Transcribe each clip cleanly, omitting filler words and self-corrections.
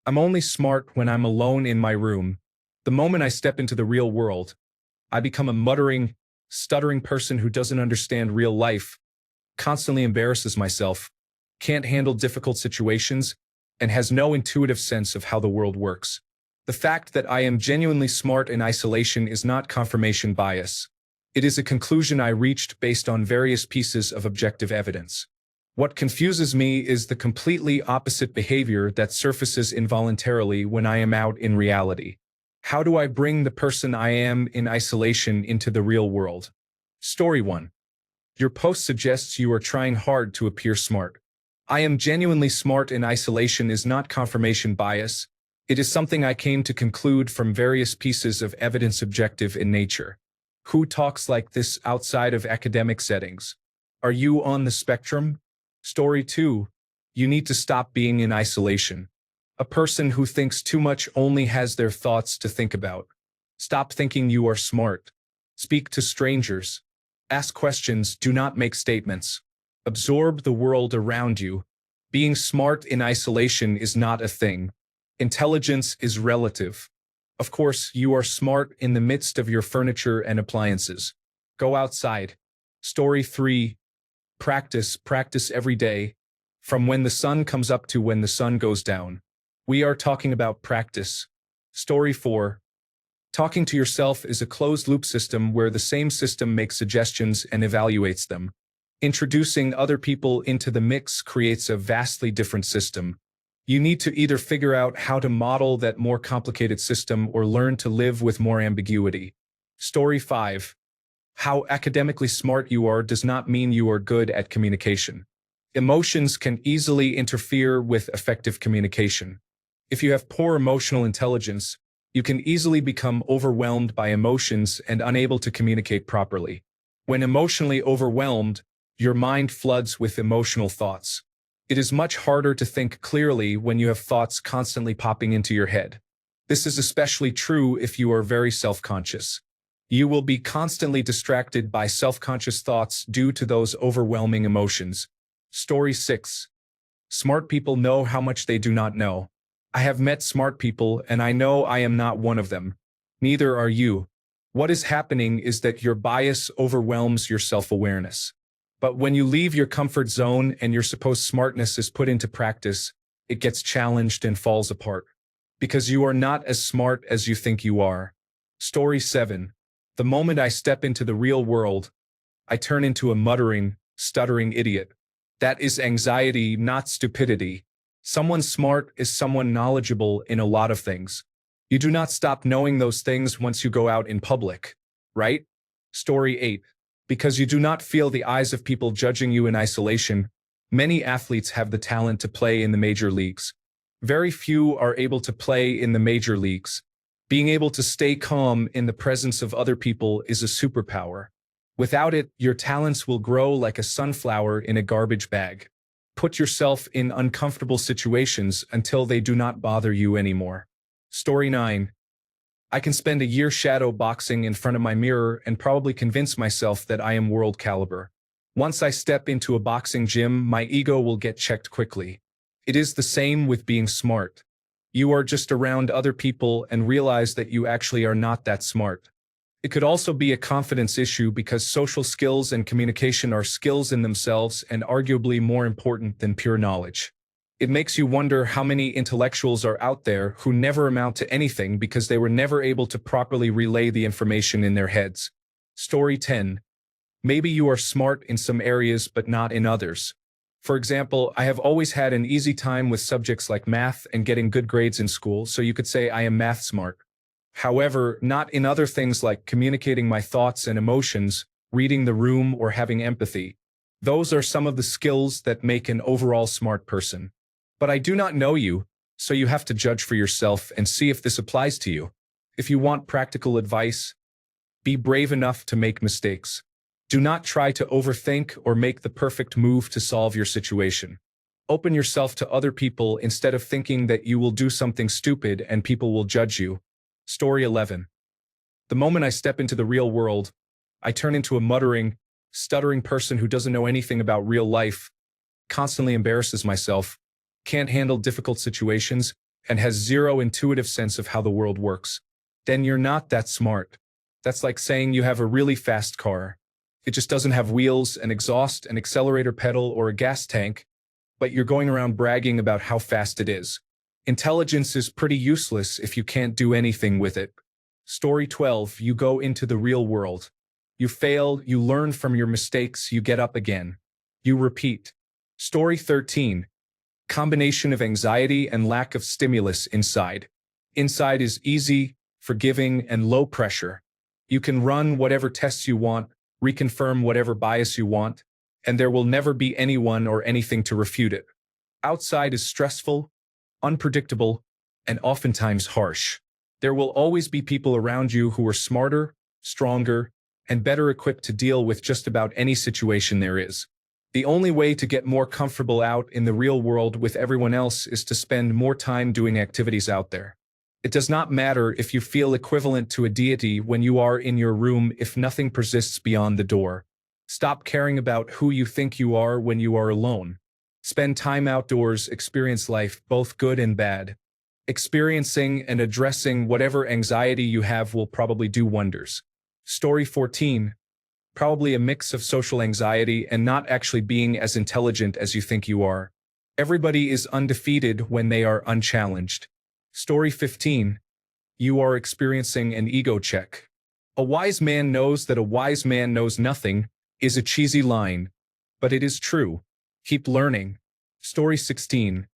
I'm only smart when I'm alone in my room. The moment I step into the real world, I become a muttering, stuttering person who doesn't understand real life, constantly embarrasses myself, can't handle difficult situations, and has no intuitive sense of how the world works. The fact that I am genuinely smart in isolation is not confirmation bias. It is a conclusion I reached based on various pieces of objective evidence. What confuses me is the completely opposite behavior that surfaces involuntarily when I am out in reality. How do I bring the person I am in isolation into the real world? Story 1. Your post suggests you are trying hard to appear smart. I am genuinely smart in isolation is not confirmation bias. It is something I came to conclude from various pieces of evidence objective in nature. Who talks like this outside of academic settings? Are you on the spectrum? Story 2. You need to stop being in isolation. A person who thinks too much only has their thoughts to think about. Stop thinking you are smart. Speak to strangers. Ask questions, do not make statements. Absorb the world around you. Being smart in isolation is not a thing. Intelligence is relative. Of course, you are smart in the midst of your furniture and appliances. Go outside. Story 3. Practice every day. From when the sun comes up to when the sun goes down. We are talking about practice. Story 4. Talking to yourself is a closed-loop system where the same system makes suggestions and evaluates them. Introducing other people into the mix creates a vastly different system. You need to either figure out how to model that more complicated system or learn to live with more ambiguity. Story 5. How academically smart you are does not mean you are good at communication. Emotions can easily interfere with effective communication. If you have poor emotional intelligence, you can easily become overwhelmed by emotions and unable to communicate properly. When emotionally overwhelmed, your mind floods with emotional thoughts. It is much harder to think clearly when you have thoughts constantly popping into your head. This is especially true if you are very self-conscious. You will be constantly distracted by self-conscious thoughts due to those overwhelming emotions. Story 6. Smart people know how much they do not know. I have met smart people and I know I am not one of them. Neither are you. What is happening is that your bias overwhelms your self-awareness. But when you leave your comfort zone and your supposed smartness is put into practice, it gets challenged and falls apart. Because you are not as smart as you think you are. Story 7. The moment I step into the real world, I turn into a muttering, stuttering idiot. That is anxiety, not stupidity. Someone smart is someone knowledgeable in a lot of things. You do not stop knowing those things once you go out in public, right? Story 8. Because you do not feel the eyes of people judging you in isolation, many athletes have the talent to play in the major leagues. Very few are able to play in the major leagues. Being able to stay calm in the presence of other people is a superpower. Without it, your talents will grow like a sunflower in a garbage bag. Put yourself in uncomfortable situations until they do not bother you anymore. Story 9. I can spend a year shadow boxing in front of my mirror and probably convince myself that I am world caliber. Once I step into a boxing gym, my ego will get checked quickly. It is the same with being smart. You are just around other people and realize that you actually are not that smart. It could also be a confidence issue because social skills and communication are skills in themselves and arguably more important than pure knowledge. It makes you wonder how many intellectuals are out there who never amount to anything because they were never able to properly relay the information in their heads. Story 10. Maybe you are smart in some areas but not in others. For example, I have always had an easy time with subjects like math and getting good grades in school, so you could say I am math smart. However, not in other things like communicating my thoughts and emotions, reading the room, or having empathy. Those are some of the skills that make an overall smart person. But I do not know you, so you have to judge for yourself and see if this applies to you. If you want practical advice, be brave enough to make mistakes. Do not try to overthink or make the perfect move to solve your situation. Open yourself to other people instead of thinking that you will do something stupid and people will judge you. Story 11. The moment I step into the real world, I turn into a muttering, stuttering person who doesn't know anything about real life, constantly embarrasses myself, can't handle difficult situations, and has zero intuitive sense of how the world works, then you're not that smart. That's like saying you have a really fast car. It just doesn't have wheels, an exhaust, an accelerator pedal, or a gas tank, but you're going around bragging about how fast it is. Intelligence is pretty useless if you can't do anything with it. Story 12, you go into the real world. You fail, you learn from your mistakes, you get up again. You repeat. Story 13, combination of anxiety and lack of stimulus inside. Inside is easy, forgiving, and low pressure. You can run whatever tests you want, reconfirm whatever bias you want, and there will never be anyone or anything to refute it. Outside is stressful, unpredictable, and oftentimes harsh. There will always be people around you who are smarter, stronger, and better equipped to deal with just about any situation there is. The only way to get more comfortable out in the real world with everyone else is to spend more time doing activities out there. It does not matter if you feel equivalent to a deity when you are in your room if nothing persists beyond the door. Stop caring about who you think you are when you are alone. Spend time outdoors, experience life, both good and bad. Experiencing and addressing whatever anxiety you have will probably do wonders. Story 14, probably a mix of social anxiety and not actually being as intelligent as you think you are. Everybody is undefeated when they are unchallenged. Story 15, you are experiencing an ego check. A wise man knows that a wise man knows nothing is a cheesy line, but it is true. Keep learning. Story 16,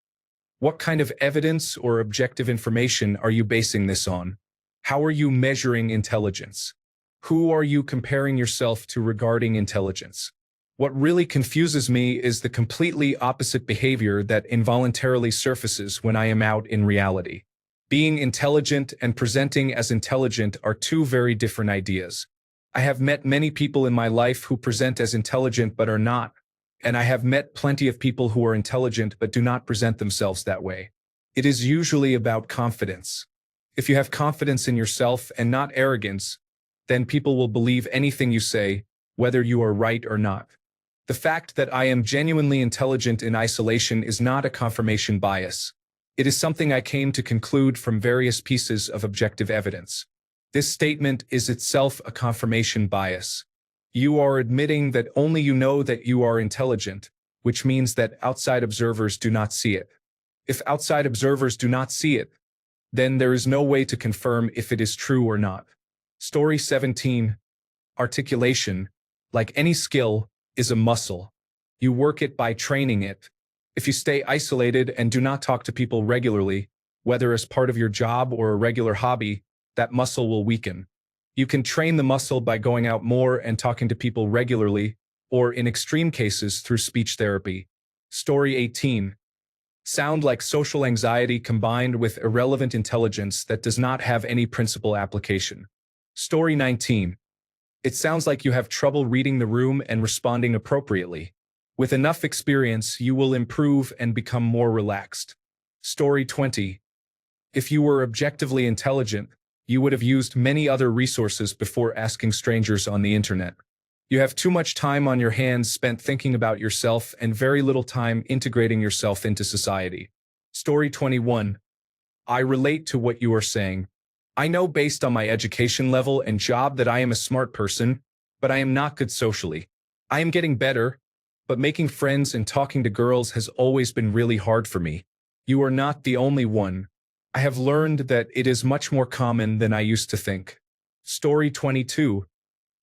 what kind of evidence or objective information are you basing this on? How are you measuring intelligence? Who are you comparing yourself to regarding intelligence? What really confuses me is the completely opposite behavior that involuntarily surfaces when I am out in reality. Being intelligent and presenting as intelligent are two very different ideas. I have met many people in my life who present as intelligent but are not, and I have met plenty of people who are intelligent but do not present themselves that way. It is usually about confidence. If you have confidence in yourself and not arrogance, then people will believe anything you say, whether you are right or not. The fact that I am genuinely intelligent in isolation is not a confirmation bias. It is something I came to conclude from various pieces of objective evidence. This statement is itself a confirmation bias. You are admitting that only you know that you are intelligent, which means that outside observers do not see it. If outside observers do not see it, then there is no way to confirm if it is true or not. Story 17, articulation, like any skill, is a muscle. You work it by training it. If you stay isolated and do not talk to people regularly, whether as part of your job or a regular hobby, that muscle will weaken. You can train the muscle by going out more and talking to people regularly, or in extreme cases through speech therapy. Story 18, sound like social anxiety combined with irrelevant intelligence that does not have any principal application. Story 19, it sounds like you have trouble reading the room and responding appropriately. With enough experience, you will improve and become more relaxed. Story 20, if you were objectively intelligent, you would have used many other resources before asking strangers on the internet. You have too much time on your hands spent thinking about yourself and very little time integrating yourself into society. Story 21, I relate to what you are saying. I know based on my education level and job that I am a smart person, but I am not good socially. I am getting better, but making friends and talking to girls has always been really hard for me. You are not the only one. I have learned that it is much more common than I used to think. Story 22,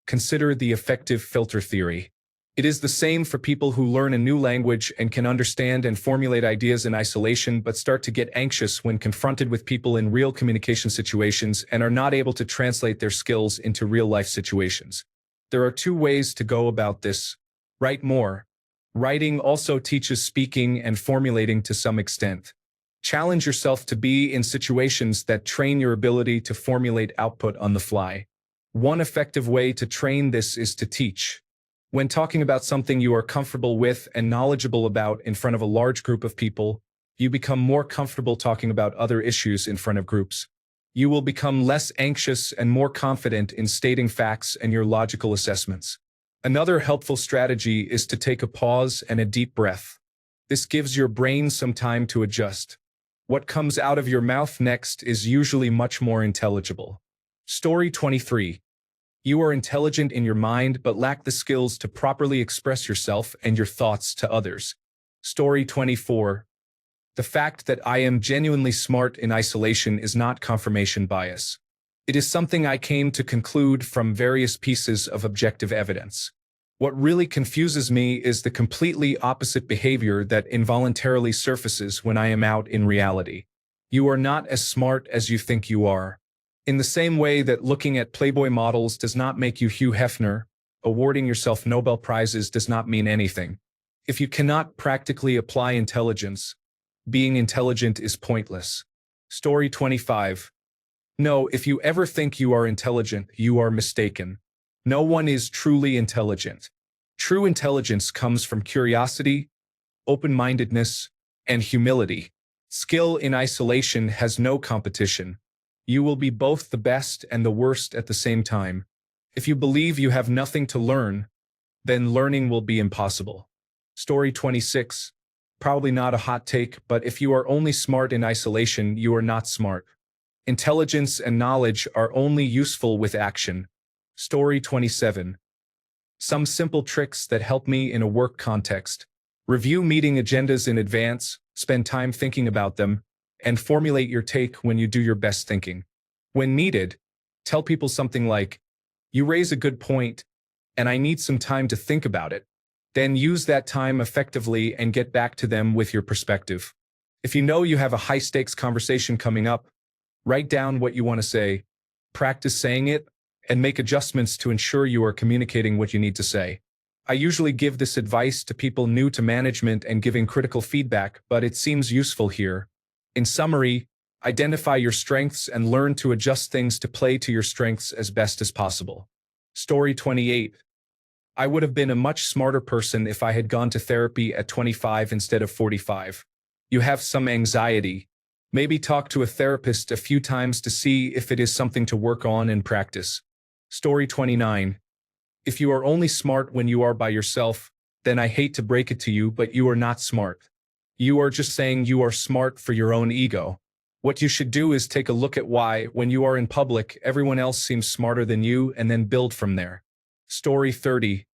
consider the effective filter theory. It is the same for people who learn a new language and can understand and formulate ideas in isolation but start to get anxious when confronted with people in real communication situations and are not able to translate their skills into real-life situations. There are two ways to go about this. Write more. Writing also teaches speaking and formulating to some extent. Challenge yourself to be in situations that train your ability to formulate output on the fly. One effective way to train this is to teach. When talking about something you are comfortable with and knowledgeable about in front of a large group of people, you become more comfortable talking about other issues in front of groups. You will become less anxious and more confident in stating facts and your logical assessments. Another helpful strategy is to take a pause and a deep breath. This gives your brain some time to adjust. What comes out of your mouth next is usually much more intelligible. Story 23. You are intelligent in your mind but lack the skills to properly express yourself and your thoughts to others. Story 24. The fact that I am genuinely smart in isolation is not confirmation bias. It is something I came to conclude from various pieces of objective evidence. What really confuses me is the completely opposite behavior that involuntarily surfaces when I am out in reality. You are not as smart as you think you are. In the same way that looking at Playboy models does not make you Hugh Hefner, awarding yourself Nobel Prizes does not mean anything. If you cannot practically apply intelligence, being intelligent is pointless. Story 25. No, if you ever think you are intelligent, you are mistaken. No one is truly intelligent. True intelligence comes from curiosity, open-mindedness, and humility. Skill in isolation has no competition. You will be both the best and the worst at the same time. If you believe you have nothing to learn, then learning will be impossible. Story 26. Probably not a hot take, but if you are only smart in isolation, you are not smart. Intelligence and knowledge are only useful with action. Story 27. Some simple tricks that help me in a work context. Review meeting agendas in advance, spend time thinking about them, and formulate your take when you do your best thinking. When needed, tell people something like, "You raise a good point, and I need some time to think about it." Then use that time effectively and get back to them with your perspective. If you know you have a high-stakes conversation coming up, write down what you want to say, practice saying it, and make adjustments to ensure you are communicating what you need to say. I usually give this advice to people new to management and giving critical feedback, but it seems useful here. In summary, identify your strengths and learn to adjust things to play to your strengths as best as possible. Story 28. I would have been a much smarter person if I had gone to therapy at 25 instead of 45. You have some anxiety. Maybe talk to a therapist a few times to see if it is something to work on and practice. Story 29. If you are only smart when you are by yourself, then I hate to break it to you, but you are not smart. You are just saying you are smart for your own ego. What you should do is take a look at why, when you are in public, everyone else seems smarter than you, and then build from there. Story 30.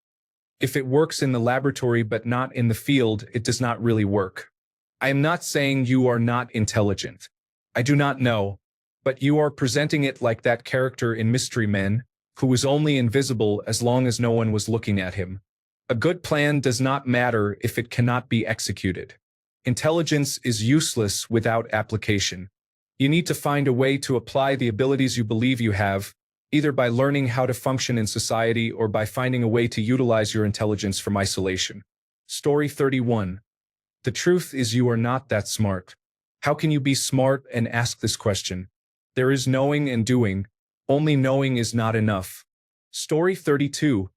If it works in the laboratory but not in the field, it does not really work. I am not saying you are not intelligent. I do not know, but you are presenting it like that character in Mystery Men, who was only invisible as long as no one was looking at him. A good plan does not matter if it cannot be executed. Intelligence is useless without application. You need to find a way to apply the abilities you believe you have, either by learning how to function in society or by finding a way to utilize your intelligence from isolation. Story 31. The truth is you are not that smart. How can you be smart and ask this question? There is knowing and doing. Only knowing is not enough. Story 32.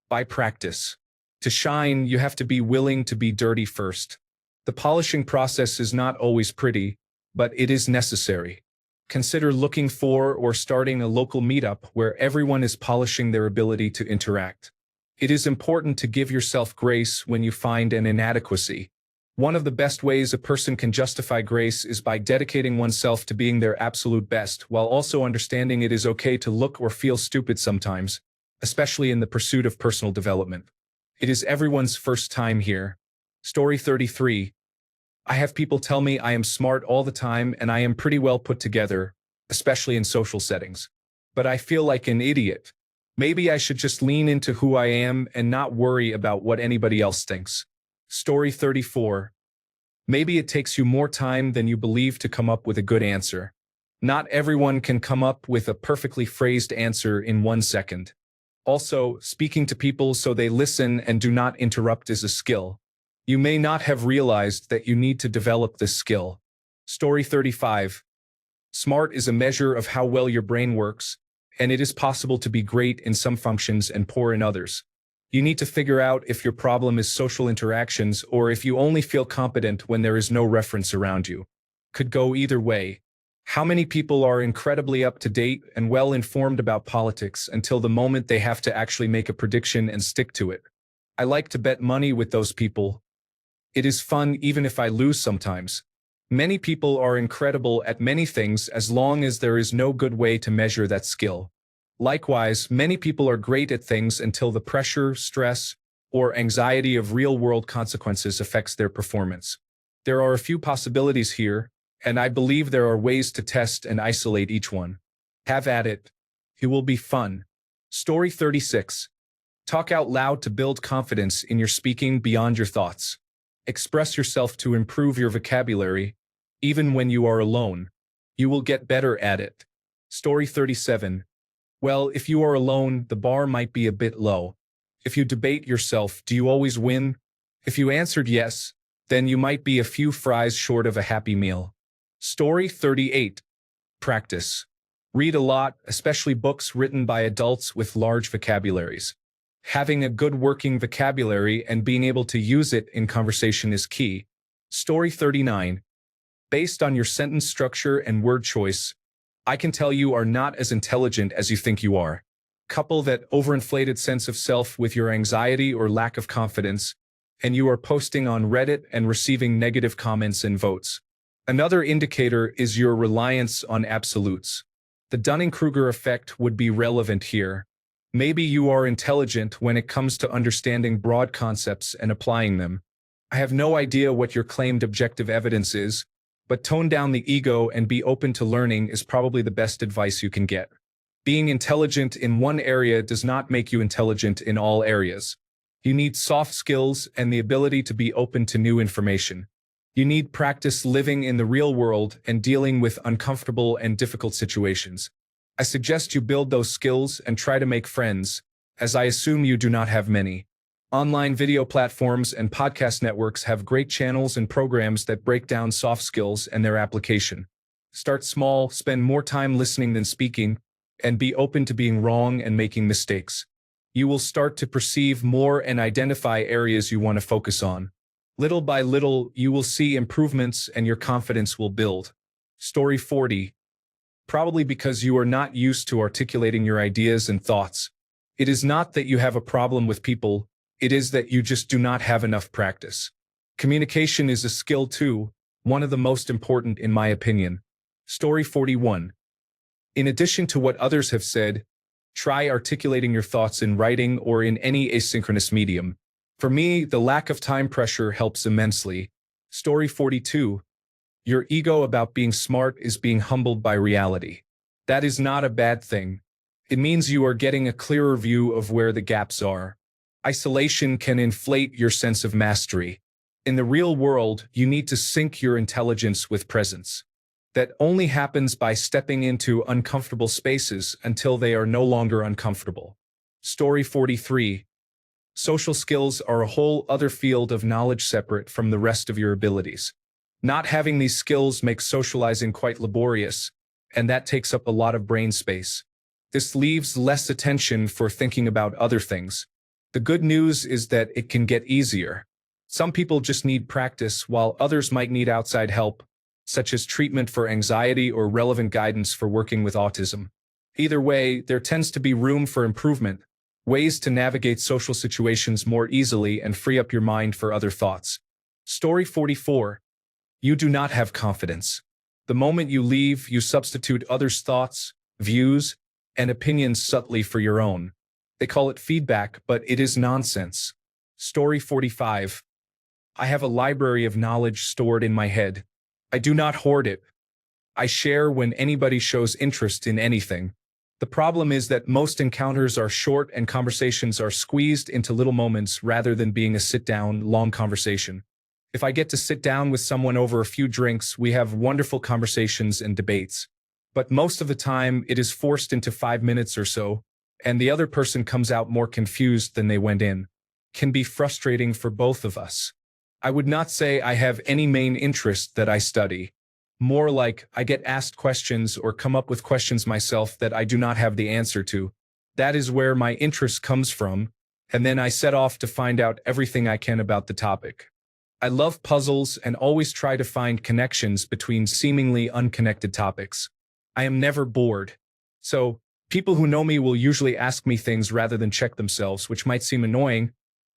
By practice. To shine, you have to be willing to be dirty first. The polishing process is not always pretty, but it is necessary. Consider looking for or starting a local meetup where everyone is polishing their ability to interact. It is important to give yourself grace when you find an inadequacy. One of the best ways a person can justify grace is by dedicating oneself to being their absolute best, while also understanding it is okay to look or feel stupid sometimes, especially in the pursuit of personal development. It is everyone's first time here. Story 33. I have people tell me I am smart all the time and I am pretty well put together, especially in social settings. But I feel like an idiot. Maybe I should just lean into who I am and not worry about what anybody else thinks. Story 34. Maybe it takes you more time than you believe to come up with a good answer. Not everyone can come up with a perfectly phrased answer in 1 second. Also, speaking to people so they listen and do not interrupt is a skill. You may not have realized that you need to develop this skill. Story 35. Smart is a measure of how well your brain works, and it is possible to be great in some functions and poor in others. You need to figure out if your problem is social interactions or if you only feel competent when there is no reference around you. Could go either way. How many people are incredibly up-to-date and well-informed about politics until the moment they have to actually make a prediction and stick to it? I like to bet money with those people. It is fun even if I lose sometimes. Many people are incredible at many things as long as there is no good way to measure that skill. Likewise, many people are great at things until the pressure, stress, or anxiety of real-world consequences affects their performance. There are a few possibilities here, and I believe there are ways to test and isolate each one. Have at it. It will be fun. Story 36. Talk out loud to build confidence in your speaking beyond your thoughts. Express yourself to improve your vocabulary, even when you are alone. You will get better at it. Story 37. Well, if you are alone, the bar might be a bit low. If you debate yourself, do you always win? If you answered yes, then you might be a few fries short of a happy meal. Story 38. Practice. Read a lot, especially books written by adults with large vocabularies. Having a good working vocabulary and being able to use it in conversation is key. Story 39. Based on your sentence structure and word choice, I can tell you are not as intelligent as you think you are. Couple that overinflated sense of self with your anxiety or lack of confidence, and you are posting on Reddit and receiving negative comments and votes. Another indicator is your reliance on absolutes. The Dunning-Kruger effect would be relevant here. Maybe you are intelligent when it comes to understanding broad concepts and applying them. I have no idea what your claimed objective evidence is, but tone down the ego and be open to learning is probably the best advice you can get. Being intelligent in one area does not make you intelligent in all areas. You need soft skills and the ability to be open to new information. You need practice living in the real world and dealing with uncomfortable and difficult situations. I suggest you build those skills and try to make friends, as I assume you do not have many. Online video platforms and podcast networks have great channels and programs that break down soft skills and their application. Start small, spend more time listening than speaking, and be open to being wrong and making mistakes. You will start to perceive more and identify areas you want to focus on. Little by little, you will see improvements and your confidence will build. Story 40. Probably because you are not used to articulating your ideas and thoughts. It is not that you have a problem with people, it is that you just do not have enough practice. Communication is a skill too, one of the most important in my opinion. Story 41. In addition to what others have said, try articulating your thoughts in writing or in any asynchronous medium. For me, the lack of time pressure helps immensely. Story 42. Your ego about being smart is being humbled by reality. That is not a bad thing. It means you are getting a clearer view of where the gaps are. Isolation can inflate your sense of mastery. In the real world, you need to sync your intelligence with presence. That only happens by stepping into uncomfortable spaces until they are no longer uncomfortable. Story 43. Social skills are a whole other field of knowledge separate from the rest of your abilities. Not having these skills makes socializing quite laborious, and that takes up a lot of brain space. This leaves less attention for thinking about other things. The good news is that it can get easier. Some people just need practice, while others might need outside help, such as treatment for anxiety or relevant guidance for working with autism. Either way, there tends to be room for improvement, ways to navigate social situations more easily and free up your mind for other thoughts. Story 44. You do not have confidence. The moment you leave, you substitute others' thoughts, views, and opinions subtly for your own. They call it feedback, but it is nonsense. Story 45. I have a library of knowledge stored in my head. I do not hoard it. I share when anybody shows interest in anything. The problem is that most encounters are short and conversations are squeezed into little moments rather than being a sit-down, long conversation. If I get to sit down with someone over a few drinks, we have wonderful conversations and debates. But most of the time, it is forced into 5 minutes or so, and the other person comes out more confused than they went in. Can be frustrating for both of us. I would not say I have any main interest that I study. More like I get asked questions or come up with questions myself that I do not have the answer to. That is where my interest comes from, and then I set off to find out everything I can about the topic. I love puzzles and always try to find connections between seemingly unconnected topics. I am never bored. So, people who know me will usually ask me things rather than check themselves, which might seem annoying,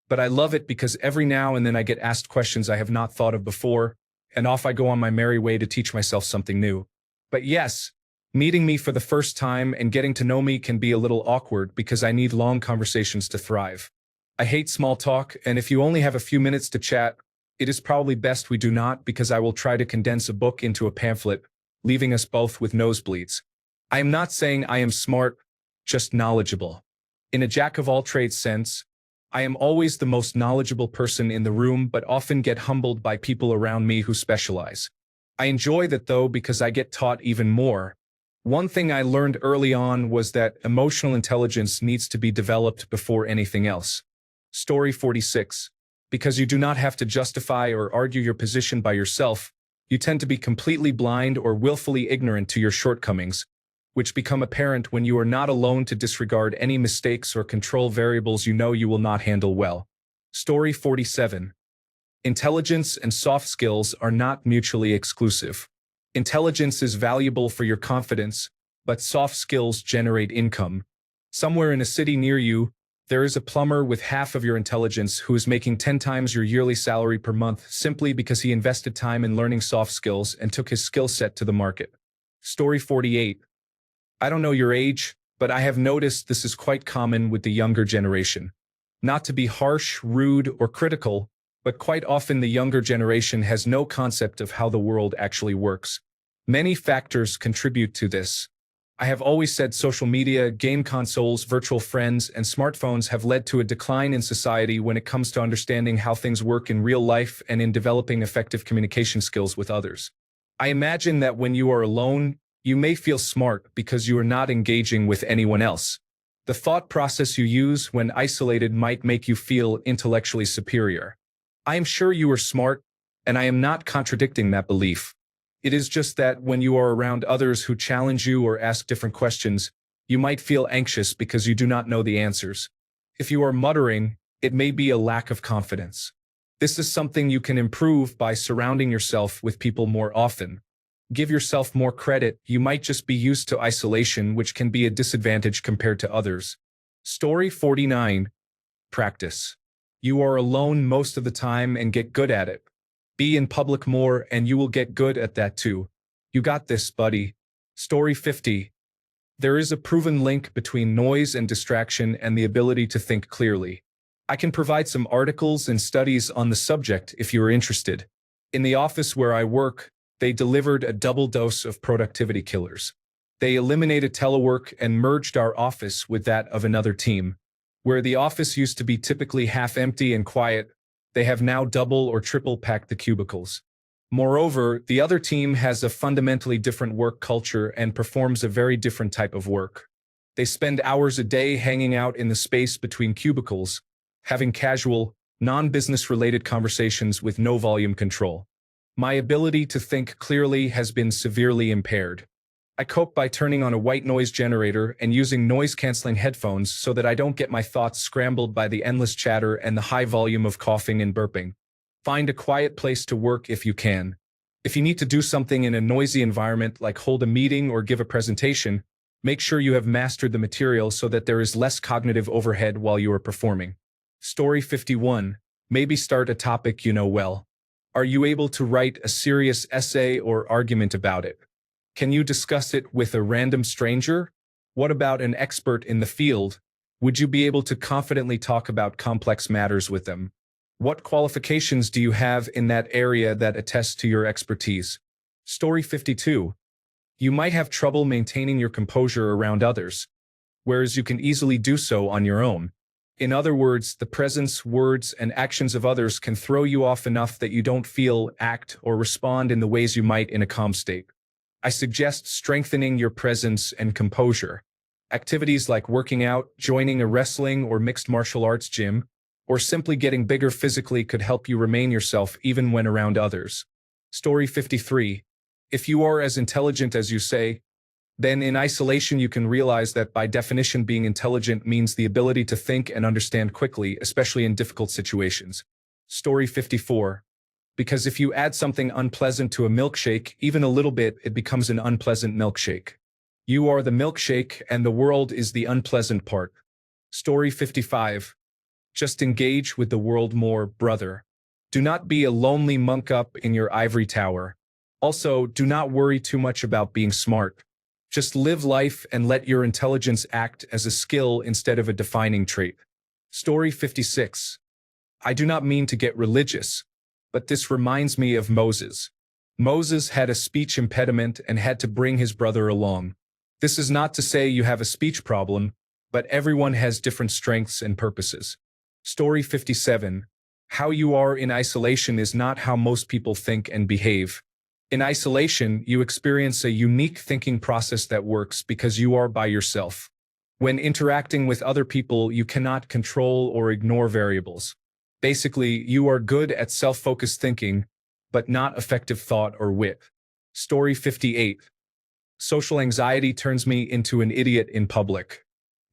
but I love it because every now and then I get asked questions I have not thought of before, and off I go on my merry way to teach myself something new. But yes, meeting me for the first time and getting to know me can be a little awkward because I need long conversations to thrive. I hate small talk, and if you only have a few minutes to chat, it is probably best we do not, because I will try to condense a book into a pamphlet, leaving us both with nosebleeds. I am not saying I am smart, just knowledgeable. In a jack-of-all-trades sense, I am always the most knowledgeable person in the room, but often get humbled by people around me who specialize. I enjoy that though, because I get taught even more. One thing I learned early on was that emotional intelligence needs to be developed before anything else. Story 46. Because you do not have to justify or argue your position by yourself, you tend to be completely blind or willfully ignorant to your shortcomings, which become apparent when you are not alone to disregard any mistakes or control variables you know you will not handle well. Story 47. Intelligence and soft skills are not mutually exclusive. Intelligence is valuable for your confidence, but soft skills generate income. Somewhere in a city near you, there is a plumber with half of your intelligence who is making 10 times your yearly salary per month simply because he invested time in learning soft skills and took his skill set to the market. Story 48. I don't know your age, but I have noticed this is quite common with the younger generation. Not to be harsh, rude, or critical, but quite often the younger generation has no concept of how the world actually works. Many factors contribute to this. I have always said social media, game consoles, virtual friends, and smartphones have led to a decline in society when it comes to understanding how things work in real life and in developing effective communication skills with others. I imagine that when you are alone, you may feel smart because you are not engaging with anyone else. The thought process you use when isolated might make you feel intellectually superior. I am sure you are smart, and I am not contradicting that belief. It is just that when you are around others who challenge you or ask different questions, you might feel anxious because you do not know the answers. If you are muttering, it may be a lack of confidence. This is something you can improve by surrounding yourself with people more often. Give yourself more credit. You might just be used to isolation, which can be a disadvantage compared to others. Story 49. Practice. You are alone most of the time and get good at it. Be in public more and you will get good at that too. You got this, buddy. Story 50. There is a proven link between noise and distraction and the ability to think clearly. I can provide some articles and studies on the subject if you are interested. In the office where I work, they delivered a double dose of productivity killers. They eliminated telework and merged our office with that of another team. Where the office used to be typically half empty and quiet, they have now double or triple packed the cubicles. Moreover, the other team has a fundamentally different work culture and performs a very different type of work. They spend hours a day hanging out in the space between cubicles, having casual, non-business related conversations with no volume control. My ability to think clearly has been severely impaired. I cope by turning on a white noise generator and using noise-canceling headphones so that I don't get my thoughts scrambled by the endless chatter and the high volume of coughing and burping. Find a quiet place to work if you can. If you need to do something in a noisy environment like hold a meeting or give a presentation, make sure you have mastered the material so that there is less cognitive overhead while you are performing. Story 51. Maybe start a topic you know well. Are you able to write a serious essay or argument about it? Can you discuss it with a random stranger? What about an expert in the field? Would you be able to confidently talk about complex matters with them? What qualifications do you have in that area that attest to your expertise? Story 52. You might have trouble maintaining your composure around others, whereas you can easily do so on your own. In other words, the presence, words, and actions of others can throw you off enough that you don't feel, act, or respond in the ways you might in a calm state. I suggest strengthening your presence and composure. Activities like working out, joining a wrestling or mixed martial arts gym, or simply getting bigger physically could help you remain yourself even when around others. Story 53. If you are as intelligent as you say, then in isolation you can realize that by definition being intelligent means the ability to think and understand quickly, especially in difficult situations. Story 54. Because if you add something unpleasant to a milkshake, even a little bit, it becomes an unpleasant milkshake. You are the milkshake and the world is the unpleasant part. Story 55. Just engage with the world more, brother. Do not be a lonely monk up in your ivory tower. Also, do not worry too much about being smart. Just live life and let your intelligence act as a skill instead of a defining trait. Story 56. I do not mean to get religious, but this reminds me of Moses. Moses had a speech impediment and had to bring his brother along. This is not to say you have a speech problem, but everyone has different strengths and purposes. Story 57. How you are in isolation is not how most people think and behave. In isolation, you experience a unique thinking process that works because you are by yourself. When interacting with other people, you cannot control or ignore variables. Basically, you are good at self-focused thinking, but not effective thought or wit. Story 58. Social anxiety turns me into an idiot in public.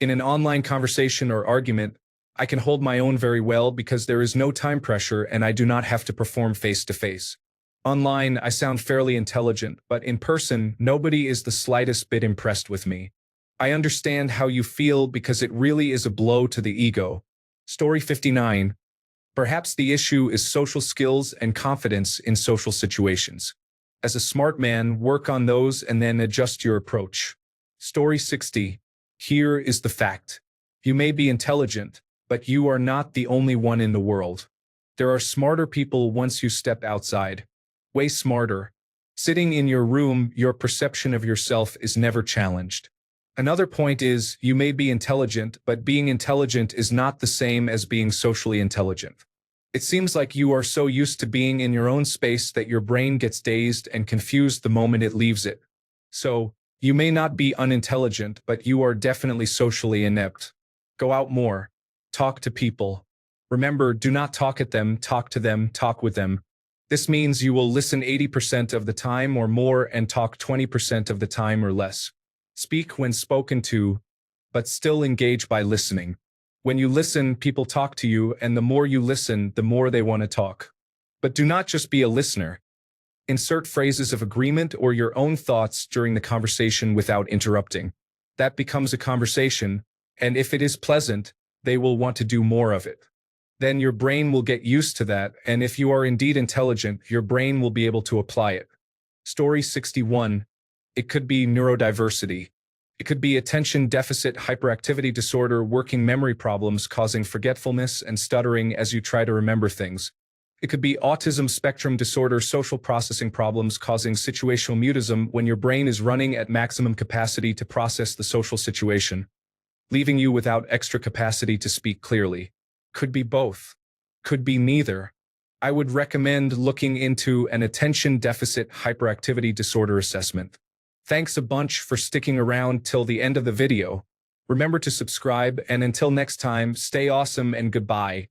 In an online conversation or argument, I can hold my own very well because there is no time pressure and I do not have to perform face-to-face. Online, I sound fairly intelligent, but in person, nobody is the slightest bit impressed with me. I understand how you feel because it really is a blow to the ego. Story 59. Perhaps the issue is social skills and confidence in social situations. As a smart man, work on those and then adjust your approach. Story 60. Here is the fact. You may be intelligent, but you are not the only one in the world. There are smarter people once you step outside. Way smarter. Sitting in your room, your perception of yourself is never challenged. Another point is, you may be intelligent, but being intelligent is not the same as being socially intelligent. It seems like you are so used to being in your own space that your brain gets dazed and confused the moment it leaves it. So, you may not be unintelligent, but you are definitely socially inept. Go out more. Talk to people. Remember, do not talk at them, talk to them, talk with them. This means you will listen 80% of the time or more and talk 20% of the time or less. Speak when spoken to, but still engage by listening. When you listen, people talk to you, and the more you listen, the more they want to talk. But do not just be a listener. Insert phrases of agreement or your own thoughts during the conversation without interrupting. That becomes a conversation, and if it is pleasant, they will want to do more of it. Then your brain will get used to that, and if you are indeed intelligent, your brain will be able to apply it. Story 61. It could be neurodiversity. It could be attention deficit hyperactivity disorder, working memory problems causing forgetfulness and stuttering as you try to remember things. It could be autism spectrum disorder, social processing problems causing situational mutism when your brain is running at maximum capacity to process the social situation, leaving you without extra capacity to speak clearly. Could be both. Could be neither. I would recommend looking into an attention deficit hyperactivity disorder assessment. Thanks a bunch for sticking around till the end of the video. Remember to subscribe, and until next time, stay awesome and goodbye.